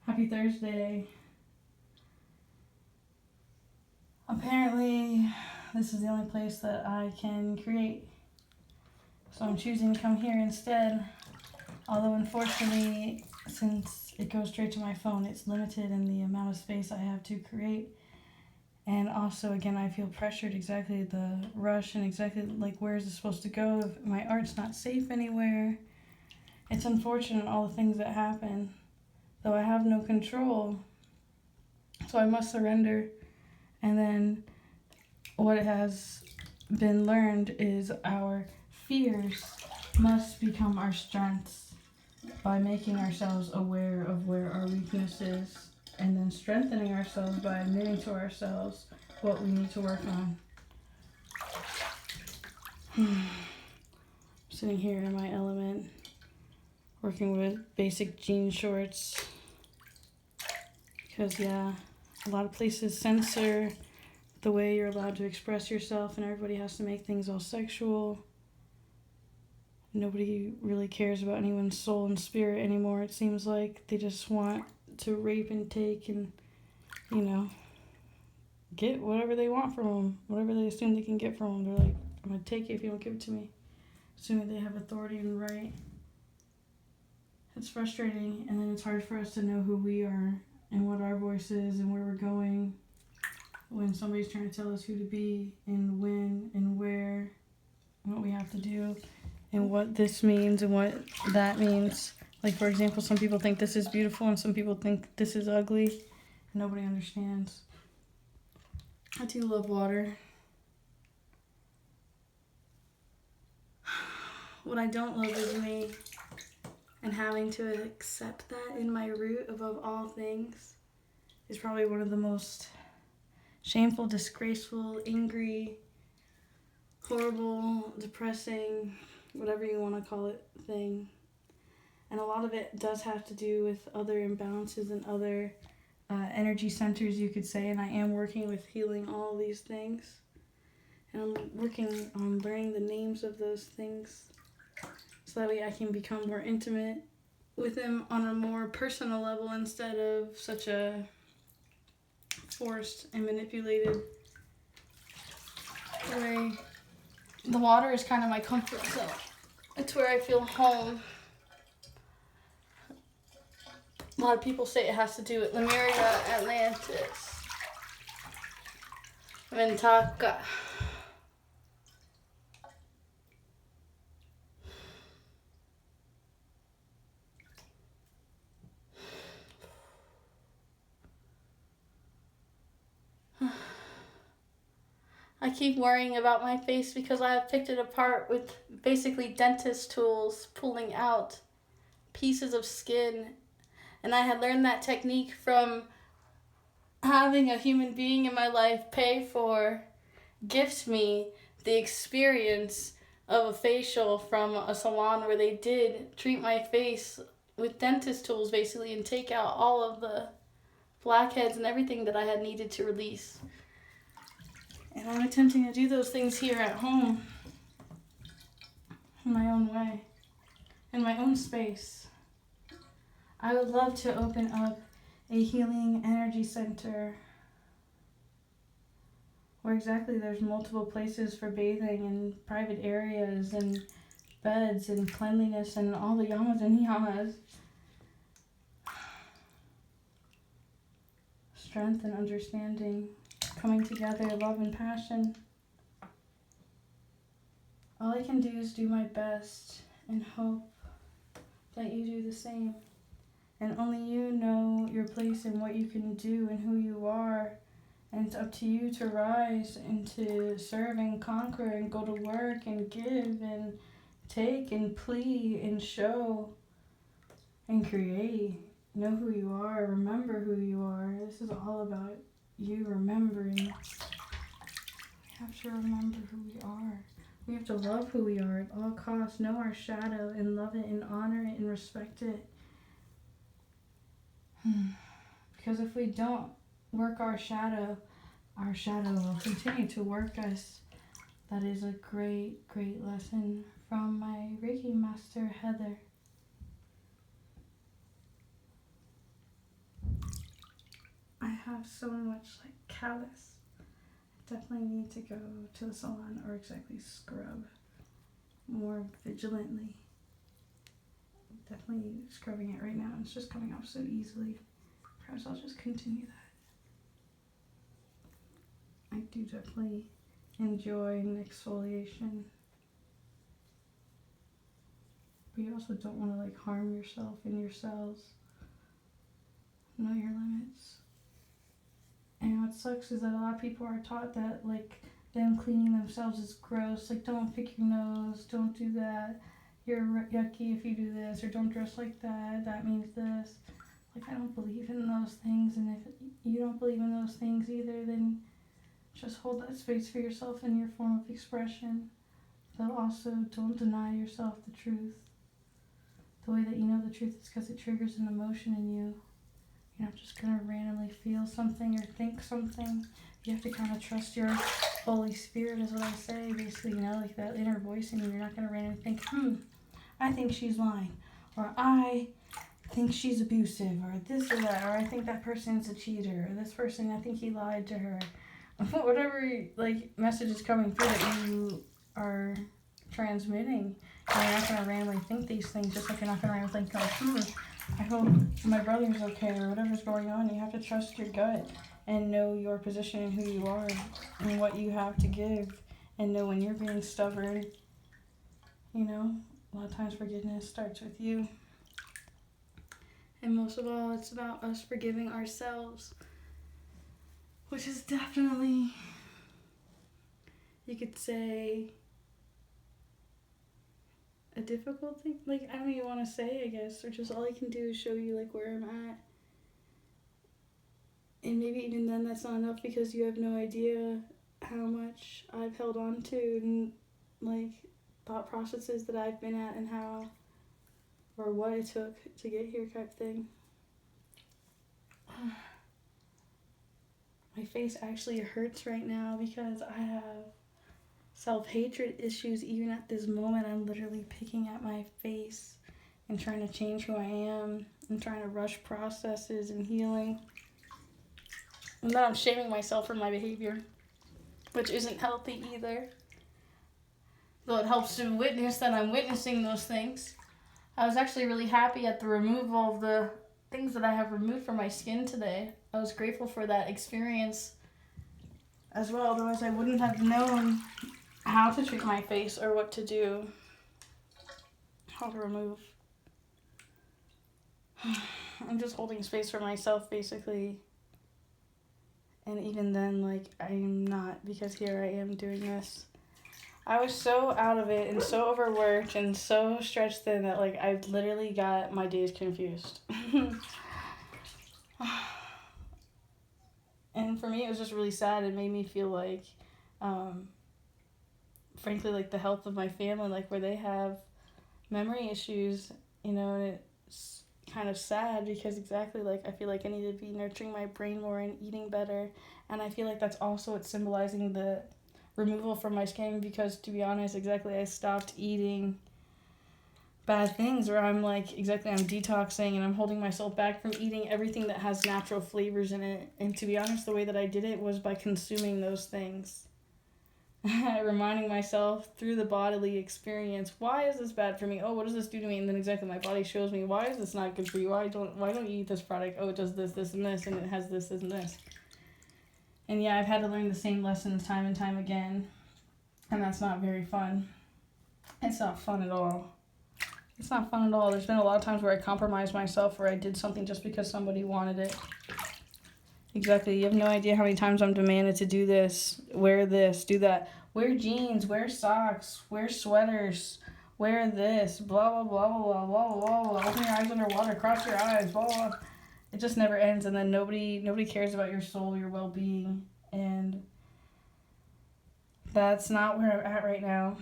Happy Thursday. Apparently, this is the only place that I can create. So I'm choosing to come here instead. Although, unfortunately, since it goes straight to my phone, it's limited in the amount of space I have to create. And also, again, I feel pressured exactly the rush and exactly like where is it supposed to go if my art's not safe anywhere. It's unfortunate all the things that happen, though I have no control. So I must surrender. And then what has been learned is our fears must become our strengths by making ourselves aware of where our weakness is and then strengthening ourselves by admitting to ourselves what we need to work on. Sitting here in my element, working with basic jean shorts because a lot of places censor the way you're allowed to express yourself and everybody has to make things all sexual. Nobody really cares about anyone's soul and spirit anymore. It seems like they just want to rape and take and, get whatever they want from them. Whatever they assume they can get from them. They're like, I'm going to take it if you don't give it to me. Assuming they have authority and right. It's frustrating, and then it's hard for us to know who we are and what our voice is and where we're going when somebody's trying to tell us who to be and when and where and what we have to do and what this means and what that means. Like, for example, some people think this is beautiful and some people think this is ugly. Nobody understands. I do love water. What I don't love is me and having to accept that in my root above all things is probably one of the most shameful, disgraceful, angry, horrible, depressing, whatever you want to call it, thing. And a lot of it does have to do with other imbalances and other energy centers, you could say. And I am working with healing all these things. And I'm working on learning the names of those things so that way I can become more intimate with them on a more personal level instead of such a forced and manipulated way. The water is kind of my comfort zone. It's where I feel home. A lot of people say it has to do with Lemuria, Atlantis, Mintaka. I keep worrying about my face because I have picked it apart with basically dentist tools, pulling out pieces of skin. And I had learned that technique from having a human being in my life gift me the experience of a facial from a salon where they did treat my face with dentist tools basically and take out all of the blackheads and everything that I had needed to release. And I'm attempting to do those things here at home in my own way, in my own space. I would love to open up a healing energy center where exactly there's multiple places for bathing and private areas and beds and cleanliness and all the yamas and yamas. Strength and understanding, coming together, love and passion. All I can do is do my best and hope that you do the same. And only you know your place and what you can do and who you are. And it's up to you to rise and to serve and conquer and go to work and give and take and plead and show and create. Know who you are. Remember who you are. This is all about you remembering. We have to remember who we are. We have to love who we are at all costs. Know our shadow and love it and honor it and respect it. Because if we don't work our shadow will continue to work us. That is a great, great lesson from my Reiki master, Heather. have so much like callus. I definitely need to go to the salon or exactly scrub more vigilantly. Definitely scrubbing it right now. It's just coming off so easily. Perhaps I'll just continue that. I do definitely enjoy an exfoliation. But you also don't want to like harm yourself and your cells. Know your limits. And what sucks is that a lot of people are taught that like them cleaning themselves is gross. Like, don't pick your nose, don't do that. You're yucky if you do this, or don't dress like that. That means this. Like, I don't believe in those things, and if you don't believe in those things either, then just hold that space for yourself in your form of expression. But also, don't deny yourself the truth. The way that you know the truth is because it triggers an emotion in you. You're not just going to randomly feel something or think something. You have to kind of trust your Holy Spirit is what I say. Basically, you know, like that inner voice in you. You're not going to randomly think, I think she's lying. Or I think she's abusive. Or this or that. Or I think that person's a cheater. Or this person, I think he lied to her. Whatever, like, message is coming through that you are transmitting. You're not going to randomly think these things. Just like you're not going to randomly think, I hope my brother's okay, or whatever's going on. You have to trust your gut and know your position and who you are and what you have to give, and know when you're being stubborn. You know, a lot of times forgiveness starts with you. And most of all, it's about us forgiving ourselves, which is definitely, you could say, a difficult thing. Like, I don't even want to say, I guess, or just all I can do is show you like where I'm at. And maybe even then that's not enough, because you have no idea how much I've held on to and like thought processes that I've been at and how or what it took to get here type thing. My face actually hurts right now because I have self-hatred issues. Even at this moment, I'm literally picking at my face and trying to change who I am and trying to rush processes and healing. And then I'm shaming myself for my behavior, which isn't healthy either. Though it helps to witness that I'm witnessing those things. I was actually really happy at the removal of the things that I have removed from my skin today. I was grateful for that experience as well, otherwise I wouldn't have known how to treat my face or what to do, how to remove. I'm just holding space for myself, basically. And even then, like, I'm not, because here I am doing this. I was so out of it and so overworked and so stretched thin that, like, I literally got my days confused. And for me, it was just really sad. It made me feel like, frankly, like the health of my family, like where they have memory issues, you know, and it's kind of sad because exactly like I feel like I need to be nurturing my brain more and eating better. And I feel like that's also what's symbolizing the removal from my skin, because to be honest, exactly, I stopped eating bad things, where I'm like, exactly, I'm detoxing and I'm holding myself back from eating everything that has natural flavors in it. And to be honest, the way that I did it was by consuming those things. Reminding myself through the bodily experience, why is this bad for me? Oh, what does this do to me? And then exactly, my body shows me, why is this not good for you? Why don't you eat this product? Oh, it does this, this, and this, and it has this, this, and this. And yeah, I've had to learn the same lessons time and time again. And that's not very fun. It's not fun at all. It's not fun at all. There's been a lot of times where I compromised myself, where I did something just because somebody wanted it. Exactly. You have no idea how many times I'm demanded to do this, do that. Wear jeans, wear socks, wear sweaters, wear this, blah, blah, blah, blah, blah, blah, blah. Open your eyes underwater, cross your eyes, blah, blah. It just never ends, and then nobody cares about your soul, your well-being, and that's not where I'm at right now.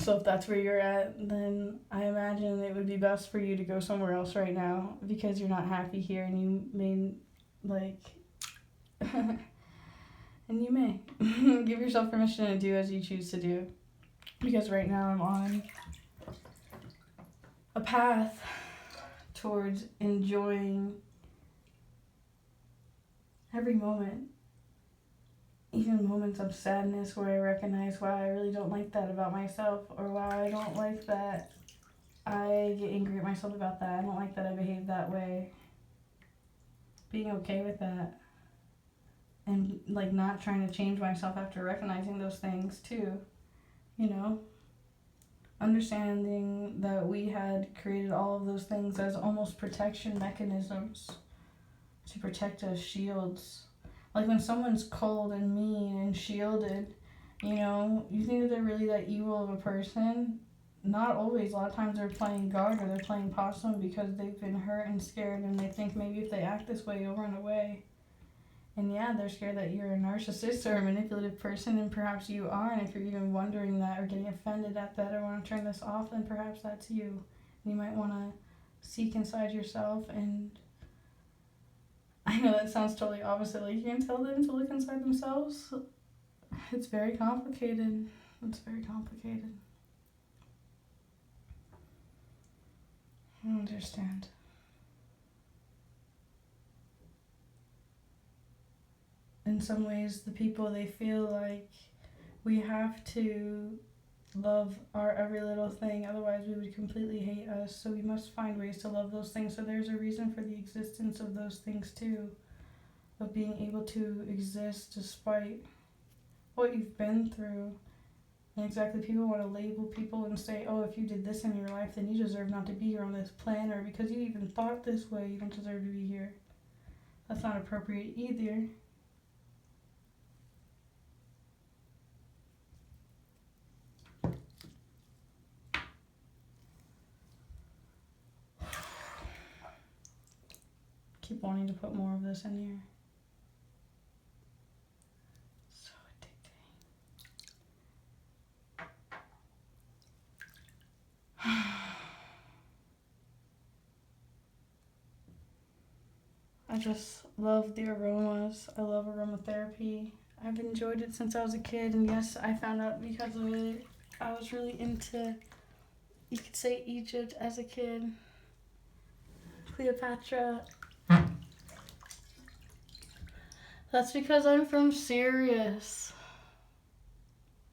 So if that's where you're at, then I imagine it would be best for you to go somewhere else right now, because you're not happy here, and you may, like, and you may give yourself permission to do as you choose to do, because right now I'm on a path towards enjoying every moment, even moments of sadness where I recognize, wow, I really don't like that about myself, or wow, I don't like that I get angry at myself about that. I don't like that I behave that way. Being okay with that. And like not trying to change myself after recognizing those things too. You know? Understanding that we had created all of those things as almost protection mechanisms to protect us, shields. Like when someone's cold and mean and shielded, you know, you think that they're really that evil of a person? Not always. A lot of times they're playing guard or they're playing possum because they've been hurt and scared and they think maybe if they act this way, you'll run away. And yeah, they're scared that you're a narcissist or a manipulative person, and perhaps you are. And if you're even wondering that or getting offended at that or want to turn this off, then perhaps that's you. And you might want to seek inside yourself. And I know that sounds totally opposite. Like you can tell them to look inside themselves. It's very complicated. It's very complicated. I understand. In some ways, the people, they feel like we have to love our every little thing, otherwise we would completely hate us. So we must find ways to love those things. So there's a reason for the existence of those things too, of being able to exist despite what you've been through. And exactly, people want to label people and say, oh, if you did this in your life, then you deserve not to be here on this planet, or because you even thought this way, you don't deserve to be here. That's not appropriate either. Keep wanting to put more of this in here. So addicting. I just love the aromas. I love aromatherapy. I've enjoyed it since I was a kid, and yes, I found out because of it. I was really into, you could say, Egypt as a kid. Cleopatra. That's because I'm from Sirius.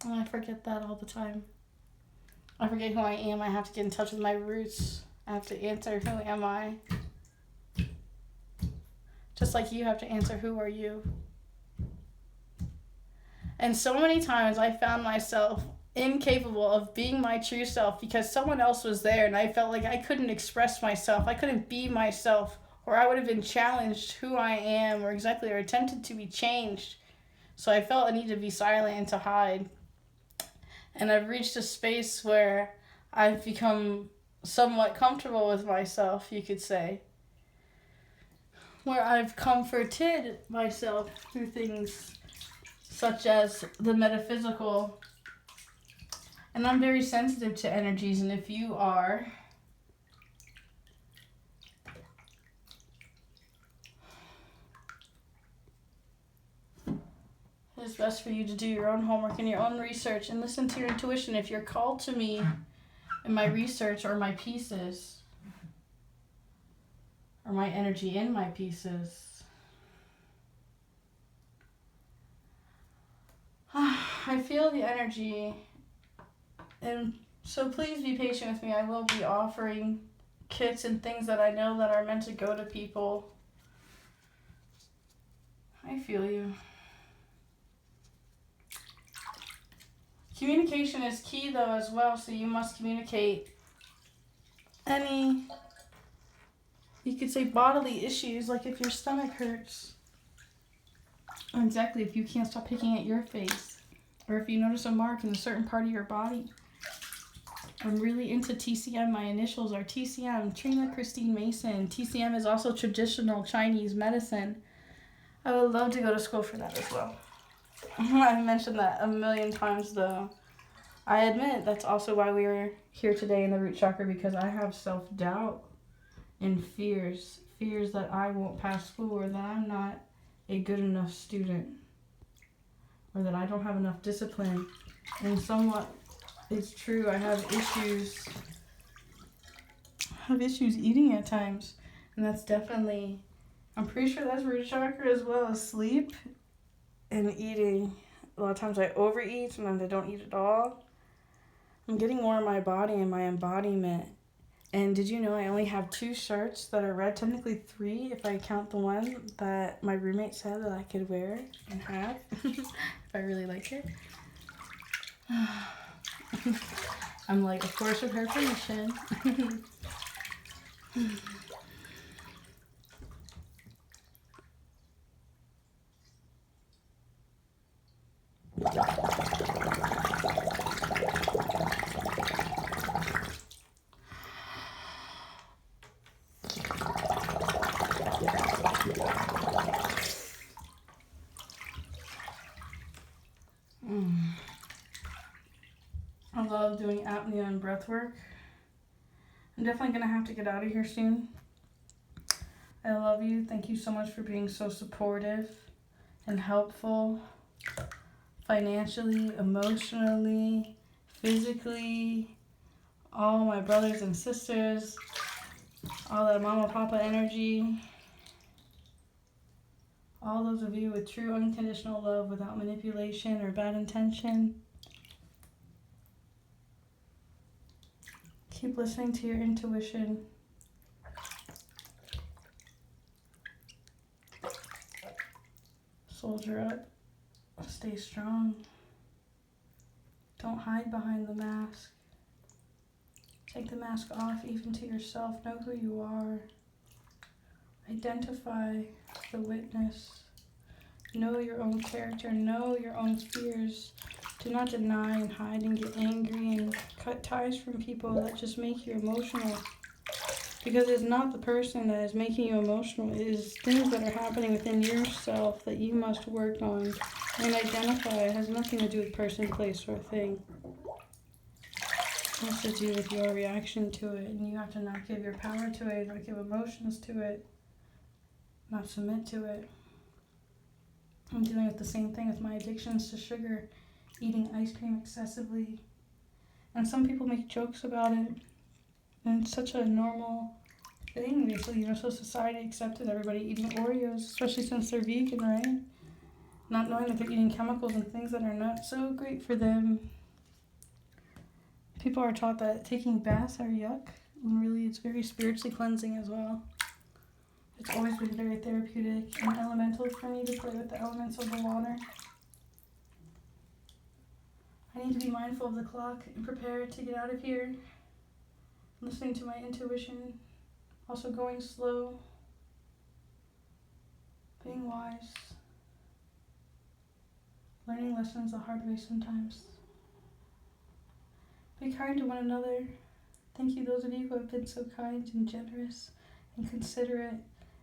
And I forget that all the time. I forget who I am. I have to get in touch with my roots. I have to answer, who am I? Just like you have to answer, who are you? And so many times I found myself incapable of being my true self because someone else was there, and I felt like I couldn't express myself. I couldn't be myself, or I would have been challenged who I am, or exactly, or attempted to be changed. So I felt a need to be silent and to hide. And I've reached a space where I've become somewhat comfortable with myself, you could say. Where I've comforted myself through things such as the metaphysical. And I'm very sensitive to energies, and if you are, it's best for you to do your own homework and your own research and listen to your intuition. If you're called to me in my research or my pieces, or my energy in my pieces, I feel the energy, and so please be patient with me. I will be offering kits and things that I know that are meant to go to people. I feel you. Communication is key though as well, so you must communicate any, you could say, bodily issues, like if your stomach hurts, or exactly if you can't stop picking at your face, or if you notice a mark in a certain part of your body. I'm really into TCM. My initials are TCM, Trina Christine Mason. TCM is also traditional Chinese medicine. I would love to go to school for that as well. I've mentioned that a million times though. I admit that's also why we are here today in the root chakra, because I have self-doubt and fears that I won't pass school, or that I'm not a good enough student, or that I don't have enough discipline. And somewhat it's true, I have issues eating at times, and that's definitely I'm pretty sure that's root chakra as well as sleep and eating. A lot of times I overeat, sometimes I don't eat at all. I'm getting more in my body and my embodiment. And did you know I only have 2 shirts that are red? Technically 3 if I count the one that my roommate said that I could wear and have if I really like it. I'm like, of course, with her permission. I love doing apnea and breath work. I'm definitely going to have to get out of here soon. I love you. Thank you so much for being so supportive and helpful financially, emotionally, physically. All my brothers and sisters, all that mama papa energy. All those of you with true unconditional love without manipulation or bad intention. Keep listening to your intuition. Soldier up. Stay strong. Don't hide behind the mask. Take the mask off even to yourself. Know who you are. Identify the witness. Know your own character. Know your own fears. Do not deny and hide and get angry and cut ties from people that just make you emotional. Because it's not the person that is making you emotional. It is things that are happening within yourself that you must work on and identify. It has nothing to do with person, place, or thing. It has to do with your reaction to it. And you have to not give your power to it, not give emotions to it, not submit to it. I'm dealing with the same thing with my addictions to sugar, eating ice cream excessively. And some people make jokes about it. And it's such a normal thing, basically, so society accepted everybody eating Oreos, especially since they're vegan, right? Not knowing that they're eating chemicals and things that are not so great for them. People are taught that taking baths are yuck, when really it's very spiritually cleansing as well. It's always been very therapeutic and elemental for me to play with the elements of the water. I need to be mindful of the clock and prepare to get out of here. Listening to my intuition, also going slow, being wise, learning lessons the hard way sometimes. Be kind to one another. Thank you, those of you who have been so kind and generous and considerate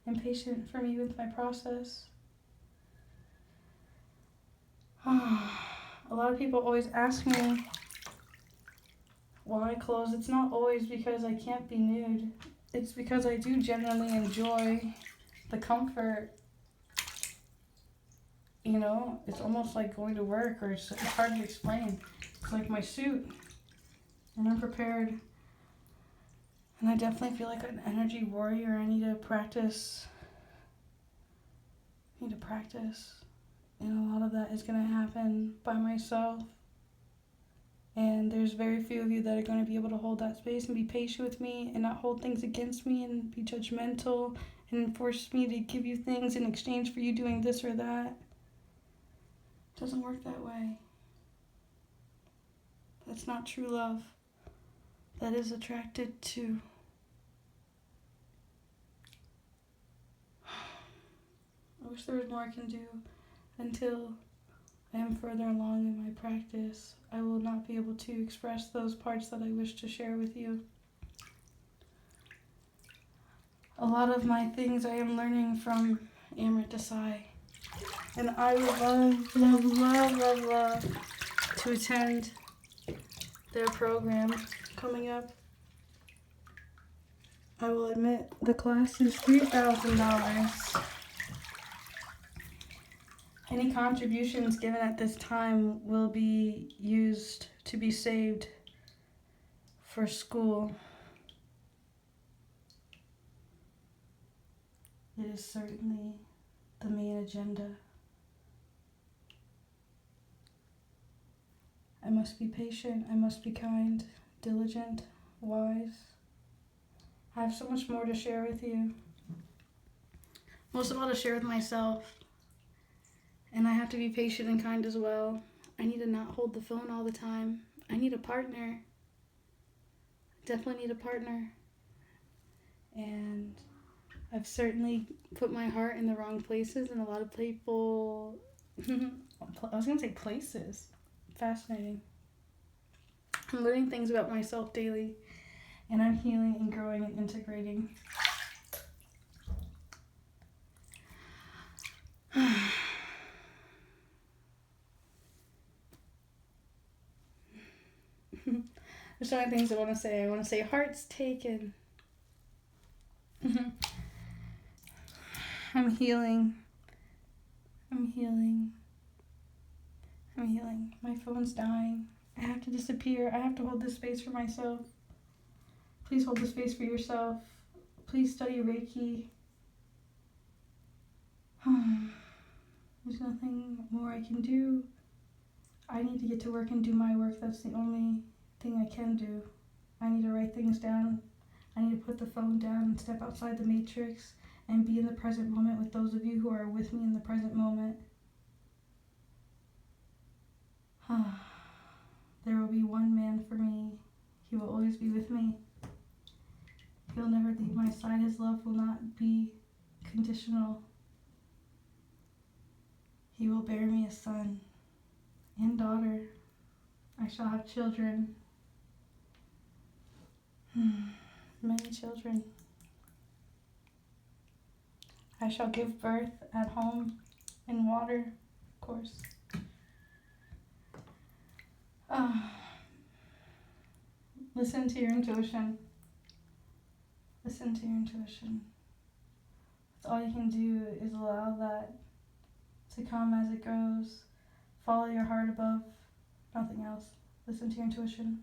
and patient for me with my process. A lot of people always ask me why I close. It's not always because I can't be nude. It's because I do genuinely enjoy the comfort. You know, it's almost like going to work, or it's hard to explain. It's like my suit, and I'm prepared. And I definitely feel like an energy warrior. I need to practice. And a lot of that is going to happen by myself. And there's very few of you that are going to be able to hold that space and be patient with me and not hold things against me and be judgmental and force me to give you things in exchange for you doing this or that. It doesn't work that way. That's not true love. That is attracted to. I wish there was more I can do. Until I am further along in my practice, I will not be able to express those parts that I wish to share with you. A lot of my things I am learning from Amrit Desai. And I would love to attend their program coming up. I will admit the class is $3,000. Any contributions given at this time will be used to be saved for school. It is certainly the main agenda. I must be patient, I must be kind, diligent, wise. I have so much more to share with you. Most of all to share with myself. And I have to be patient and kind as well. I need to not hold the phone all the time. I need a partner. Definitely need a partner. And I've certainly put my heart in the wrong places, and a lot of people... I was going to say places. Fascinating. I'm learning things about myself daily, and I'm healing and growing and integrating. There's so many things I want to say. I want to say heart's taken. I'm healing. I'm healing. I'm healing. My phone's dying. I have to disappear. I have to hold this space for myself. Please hold the space for yourself. Please study Reiki. There's nothing more I can do. I need to get to work and do my work. That's the only thing I can do. I need to write things down. I need to put the phone down and step outside the matrix and be in the present moment with those of you who are with me in the present moment. There will be one man for me. He will always be with me. He'll never leave my side. His love will not be conditional. He will bear me a son and daughter. I shall have children. Many children. I shall give birth at home in water, of course. Listen to your intuition. Listen to your intuition. That's all you can do is allow that to come as it goes. Follow your heart above nothing else. Listen to your intuition.